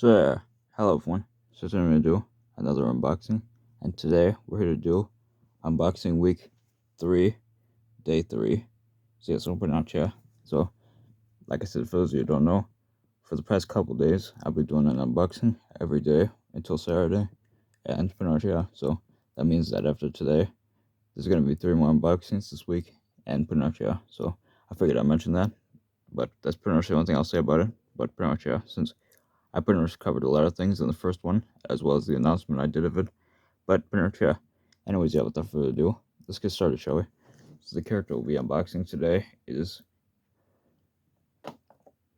Hello everyone. So today I'm going to do another unboxing, and today we're here to do unboxing week 3, day 3. So yes, we'll put it on chair. So, like I said, for those of you who don't know, for the past couple days, I'll be doing an unboxing every day until Saturday, and put it on chair. So that means that after today, there's going to be 3 more unboxings this week, and put it on chair. So I figured I'd mention that, but that's pretty much the only thing I'll say about it. But pretty much, yeah, since I pretty much covered a lot of things in the first one, as well as the announcement I did of it. But pretty much, yeah. Anyways, yeah, without further ado, let's get started, shall we? So the character we'll be unboxing today is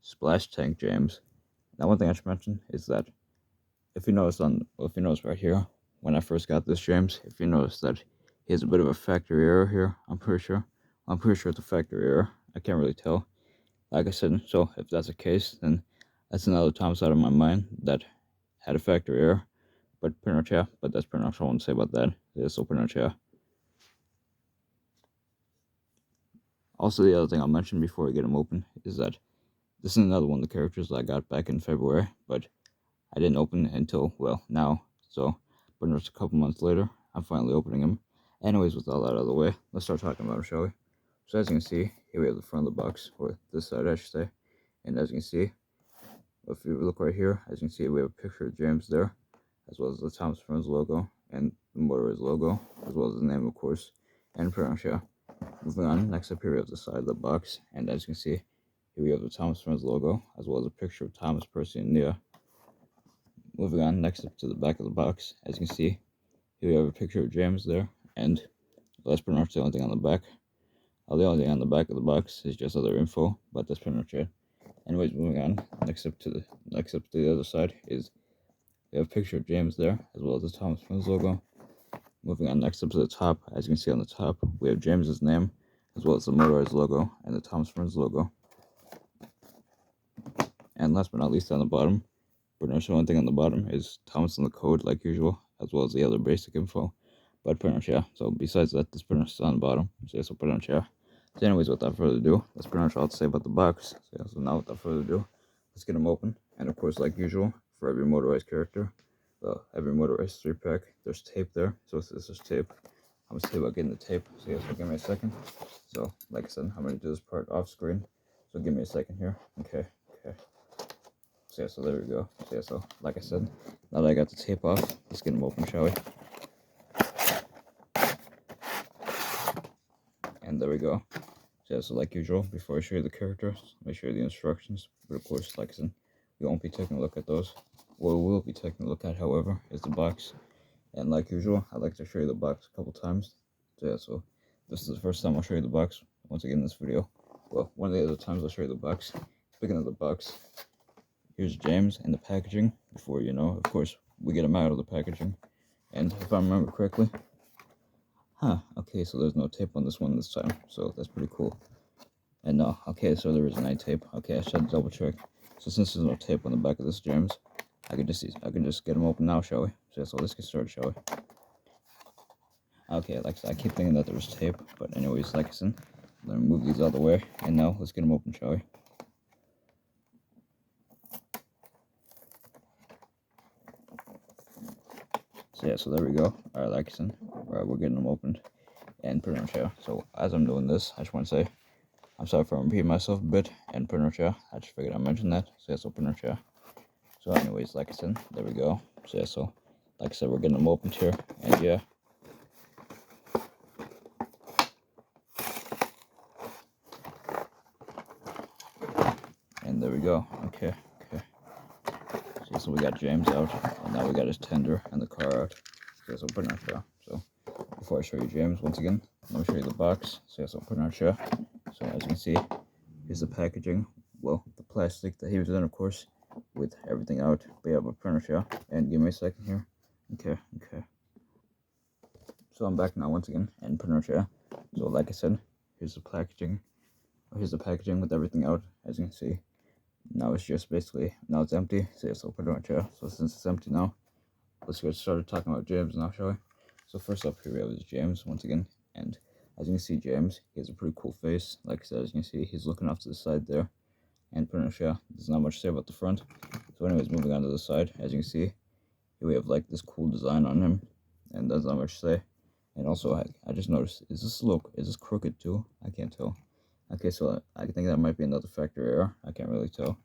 Splash Tank James. Now, one thing I should mention is that if you notice right here, when I first got this James, if you notice that he has a bit of a factory error here, I'm pretty sure it's a factory error. I can't really tell. Like I said, so if that's the case, then that's another Thomas out of my mind that had a factory error. But pretty much, yeah. But that's pretty much all I want to say about that. Yeah, so pretty much, yeah. Also, the other thing I'll mention before we get them open is that this is another one of the characters that I got back in February, but I didn't open until, well, now. So, pretty much a couple months later, I'm finally opening them. Anyways, with all that out of the way, let's start talking about them, shall we? So as you can see, here we have the front of the box, or this side I should say. And as you can see, if you look right here, as you can see, we have a picture of James there, as well as the Thomas Friends logo and the Motorized logo, as well as the name, of course, and pretty much, yeah. Moving on, next up here we have the side of the box, and as you can see, here we have the Thomas Friends logo, as well as a picture of Thomas, Percy, and Nia. Moving on, next up to the back of the box, as you can see, here we have a picture of James there, and that's pretty much the only thing on the back. The only thing on the back of the box is just other info, but that's pretty much it. Anyways, moving on, next up to the other side is we have a picture of James there, as well as the Thomas Friends logo. Moving on, next up to the top, as you can see on the top, we have James's name, as well as the Motorized logo and the Thomas Friends logo. And last but not least, on the bottom, pretty much the only thing on the bottom is Thomas and the code, like usual, as well as the other basic info. But pretty much, yeah. So besides that, this pretty much is on the bottom. So yeah, so pretty much, yeah. So anyways, without further ado, that's pretty much all to say about the box. So yeah, so now without further ado, let's get them open. And of course, like usual, for every Motorized character, every Motorized 3-pack, there's tape there. So this is tape. I'm gonna say about getting the tape. So yeah, so give me a second. So like I said, I'm gonna do this part off screen. So give me a second here. Okay. So yeah, so there we go. So yeah, so like I said, now that I got the tape off, let's get them open, shall we? And there we go. So yeah, so like usual, before I show you the characters, let me show you the instructions. But of course, like I said, we won't be taking a look at those. What we will be taking a look at, however, is the box. And like usual, I like to show you the box a couple times. So yeah, so this is the first time I'll show you the box once again in this video. Well, one of the other times I'll show you the box. Speaking of the box, here's James and the packaging. Before you know, of course, we get him out of the packaging. And if I remember correctly, okay, so there's no tape on this one this time, so that's pretty cool. And no, okay, so there is an tape. Okay, I should double check. So since there's no tape on the back of this James, I can just get them open now, shall we? So let's get started, shall we? Okay, like I said, I keep thinking that there was tape, but anyways, like I said, let me move these out of the way, and now let's get them open, shall we? So yeah, so there we go. Alright, like I said, alright, we're getting them opened, and pretty much, yeah. So as I'm doing this, I just want to say, I'm sorry for repeating myself a bit, and pretty much, yeah, I just figured I'd mention that. So yeah, so pretty much, yeah. So anyways, like I said, there we go. So yeah, so like I said, we're getting them opened here, and yeah. And there we go. Okay. So we got James out, and now we got his tender and the car out. So yes, I'll put it on show. So before I show you James, once again, let me show you the box. So yes, I'll put it on show. So as you can see, here's the packaging. Well, the plastic that he was in, of course, with everything out. But yeah, but put it on show. And give me a second here. Okay. So I'm back now once again, and put it on show. So like I said, here's the packaging. Here's the packaging with everything out, as you can see. Now it's just basically, now it's empty. So yes, I'll put it on chair. So since it's empty now, let's get started talking about James now, shall we? So first up here we have is James once again. And as you can see, James, he has a pretty cool face. Like I said, as you can see, he's looking off to the side there. And pretty much, yeah, there's not much to say about the front. So anyways, moving on to the side, as you can see, here we have like this cool design on him, and that's not much to say. And also, I just noticed, is this crooked too? I can't tell. Okay, so I think that might be another factory error. I can't really tell.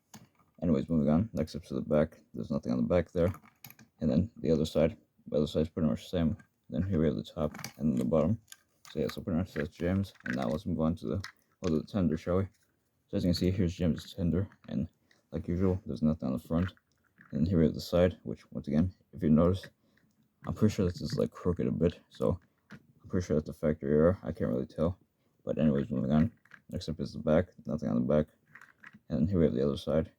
Anyways, moving on. Next up to the back. There's nothing on the back there. And then the other side. The other side's pretty much the same. Then here we have the top and then the bottom. So yeah, so pretty much that's James. And now let's move on to the tender, shall we? So as you can see, here's James' tender. And like usual, there's nothing on the front. And here we have the side, which once again, if you notice, I'm pretty sure this is like crooked a bit. So I'm pretty sure that's a factory error. I can't really tell. But anyways, moving on. Next up is the back. Nothing on the back. And here we have the other side.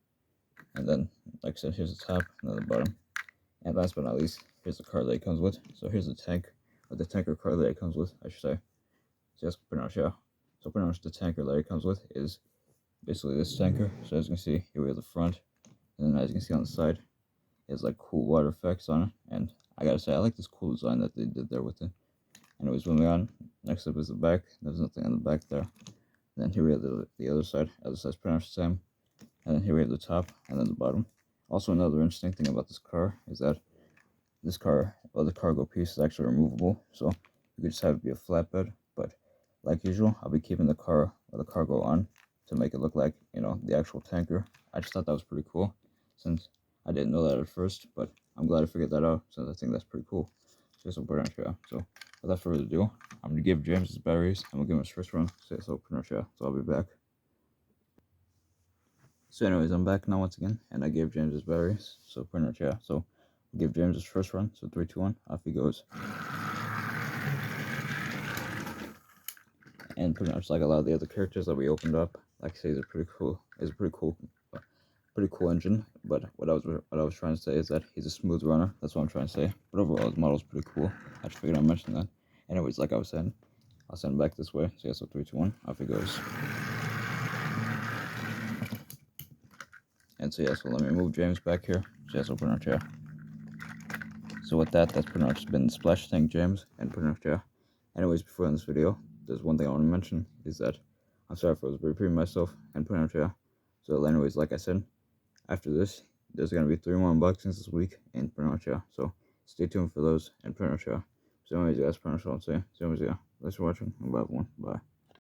And then, like I said, here's the top and then the bottom. And last but not least, here's the car that it comes with. So here's the tank, or the tanker car that it comes with, I should say. So that's pretty much, yeah. So pretty much the tanker that it comes with is basically this tanker. So as you can see, here we have the front. And then as you can see on the side, it has like cool water effects on it. And I gotta say, I like this cool design that they did there with it. Anyways, moving on. Next up is the back. There's nothing on the back there. And then here we have the other side. Other side's pretty much the same. And then here we have the top and then the bottom. Also, another interesting thing about this car is that this car, well, the cargo piece is actually removable. So you could just have it be a flatbed. But like usual, I'll be keeping the car or the cargo on to make it look like, you know, the actual tanker. I just thought that was pretty cool since I didn't know that at first, but I'm glad I figured that out since I think that's pretty cool. So it's pretty much, yeah. So without further ado, I'm gonna give James his batteries. I'm gonna give him his first run. So it's pretty much, yeah. So I'll be back. So anyways, I'm back now once again, and I gave James his batteries. So pretty much, yeah. So I'll give James his first run. So 3, 2, 1, off he goes. And pretty much like a lot of the other characters that we opened up, like I say, is a pretty cool engine. But what I was trying to say is that he's a smooth runner. That's what I'm trying to say. But overall, his model's pretty cool. I just figured I'd mention that. Anyways, like I was saying, I'll send him back this way. So yeah, so 3, 2, 1, off he goes. And so yeah, so let me move James back here. So yeah, so pretty much, yeah. So with that, that's pretty much been Splash Tank James, and pretty much, yeah. Anyways, before in this video, there's one thing I want to mention, is that I'm sorry if I was repeating myself, and pretty much, yeah. So anyways, like I said, after this, there's going to be 3 more unboxings this week, and pretty much, yeah. So stay tuned for those, and pretty much, yeah. So anyways, guys, pretty much all I'm saying. So anyways, yeah, thanks for watching, and bye everyone, bye.